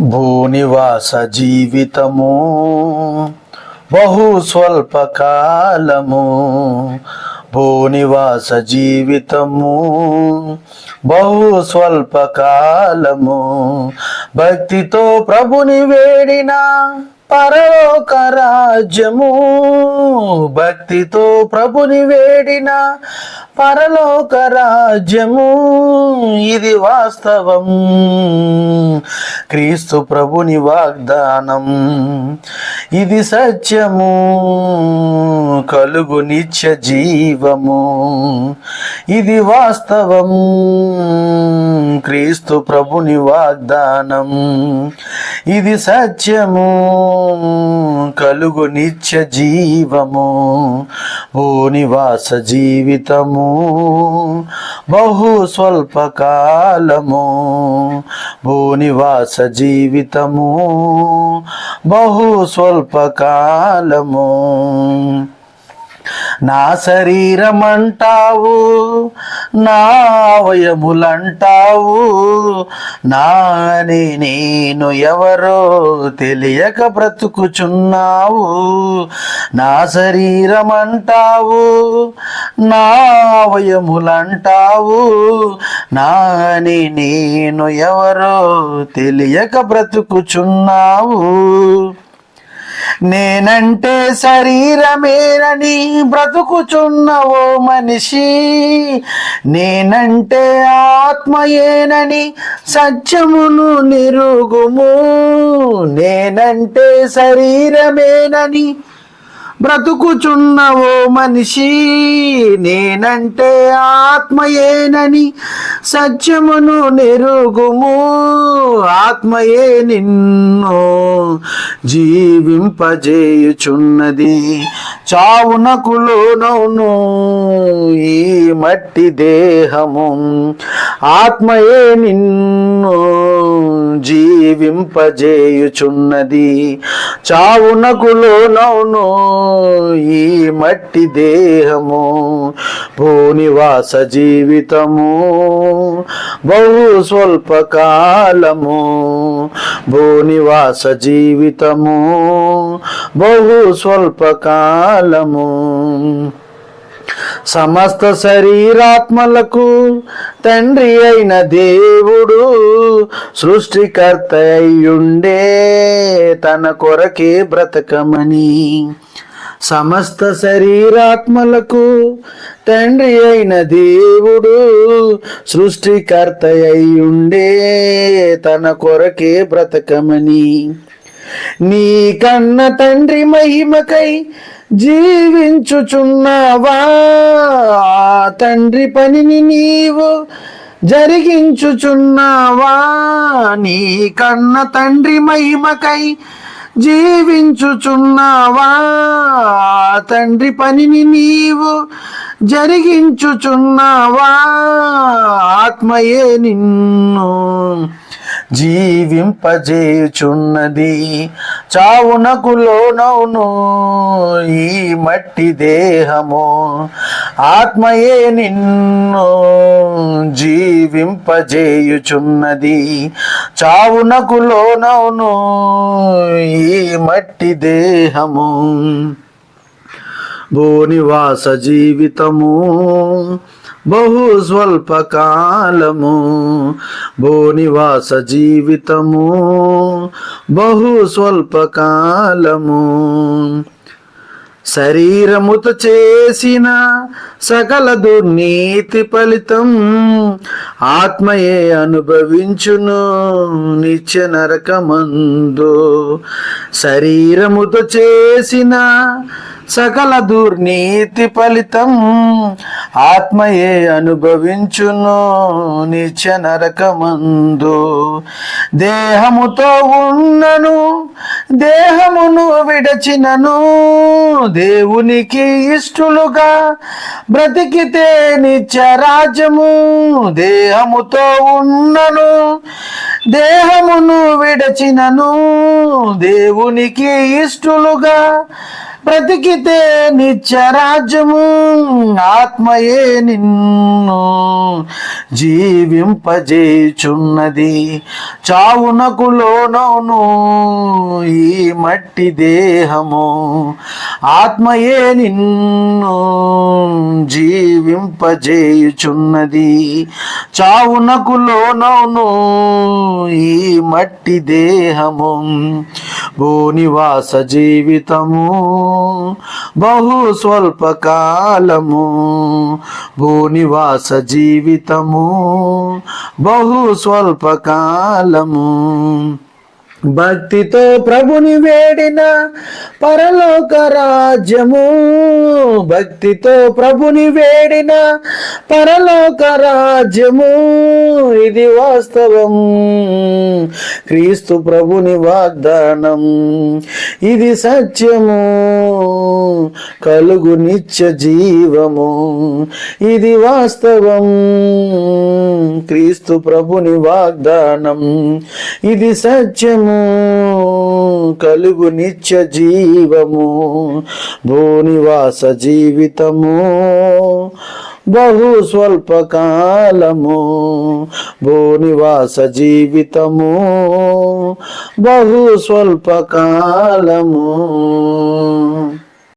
భూనివాస జీవితము బహు స్వల్పకాలము. భూనివాస జీవితము బహు స్వల్పకాలము. భక్తితో ప్రభుని వేడిన పరలోక రాజ్యము. భక్తితో ప్రభుని వేడిన పరలోక రాజ్యము. ఇది వాస్తవం, క్రీస్తు ప్రభుని వాగ్దానం. ఇది సత్యము, కలుగు నిత్య జీవము. ఇది వాస్తవం, క్రీస్తు ప్రభుని వాగ్దానం. ఇది సత్యము, కలుగు నిత్య జీవము. భూనివాస జీవితము బహు స్వల్పకాలము. భూనివాస జీవితము బహు స్వల్పకాలము. నా శరీరం అంటావు, నా అవయములంటావు, నాని నేను ఎవరో తెలియక బ్రతుకుచున్నావు. నా శరీరం అంటావు, నా అవయములంటావు, నాని నేను ఎవరో తెలియక బ్రతుకుచున్నావు. నేనంటే శరీరమేనని బ్రతుకుచున్నవో మనిషి, నేనంటే ఆత్మయేనని సత్యమును నిరుగుము. నేనంటే శరీరమేనని బ్రతుకుచున్నవో మనిషి, నేనంటే ఆత్మయేనని సత్యమును నెరుగుము. ఆత్మయే నిన్ను జీవింపజేయుచున్నది. చావునకు లోనవును ఈ మట్టి దేహము. ఆత్మయే నిన్ను జీవింపజేయుచున్నది. చావునకు లోనవును ఈ మట్టి దేహము. భూనివాస జీవితము బహు స్వల్పకాలము. భూనివాస జీవితము బహు స్వల్పకాలము. సమస్త శరీరాత్మలకు తండ్రి అయిన దేవుడు సృష్టికర్త అయ్యుండే తన కొరకే బ్రతకమని. సమస్త శరీరాత్మలకు తండ్రి అయిన దేవుడు సృష్టికర్త అయ్యుండే తన కొరకే బ్రతకమని. నీ కన్న తండ్రి మహిమకై జీవించుచున్నావా? తండ్రి పనిని నీవు జరిగించుచున్నావా? నీ కన్న తండ్రి మహిమకై జీవించుచున్నావా? తండ్రి పనిని నీవు జరిగించుచున్నావా? ఆత్మయే నిన్ను జీవింపజేయుచున్నది. చావునకు లోనవును ఈ మట్టి దేహము. ఆత్మయే నిన్ను జీవింపజేయుచున్నది. చావునకు లోనవును ఈ మట్టి దేహము. భూనివాస జీవితము బహు స్వల్పకాలము. భూనివాస జీవితము బహు స్వల్పకాలము. శరీరముతో చేసిన సకల దుర్నీతి ఫలితం ఆత్మయే అనుభవించును నిత్య నరకమందు. శరీరముతో చేసిన సకల దుర్నీతి ఫలితం ఆత్మయే అనుభవించును నిత్య నరకమందు. దేహముతో ఉన్నను దేహమును విడచినను దేవునికి ఇష్టలుగా బ్రతికితే నిత్య రాజ్యము. దేహముతో ఉన్నను దేహమును విడచినను దేవునికి ఇష్టలుగా బ్రతికితే నిత్యరాజ్యము, ఆత్మయే నిన్ను జీవింపజేయుచున్నది. చావునకు లోనవును ఈ మట్టి దేహము, ఆత్మయే నిన్ను జీవింపజేయుచున్నది. చావునకు లోనవును ఈ మట్టి దేహము, భూనివాస జీవితము బహు స్వల్పకాలము, భూనివాస జీవితము బహు స్వల్పకాలము. భక్తితో ప్రభుని వేడిన పరలోక రాజ్యము, భక్తితో ప్రభుని వేడిన పరలోక రాజ్యము, ఇది వాస్తవం క్రీస్తు ప్రభుని వాగ్దానం, ఇది సత్యము కలుగు నిత్య జీవము, ఇది వాస్తవం క్రీస్తు ప్రభుని వాగ్దానం, ఇది సత్యము కలుగు నిత్య జీవము. భూనివాస జీవితము బహు స్వల్పకాలము, భూనివాస జీవితము బహు స్వల్పకాలము.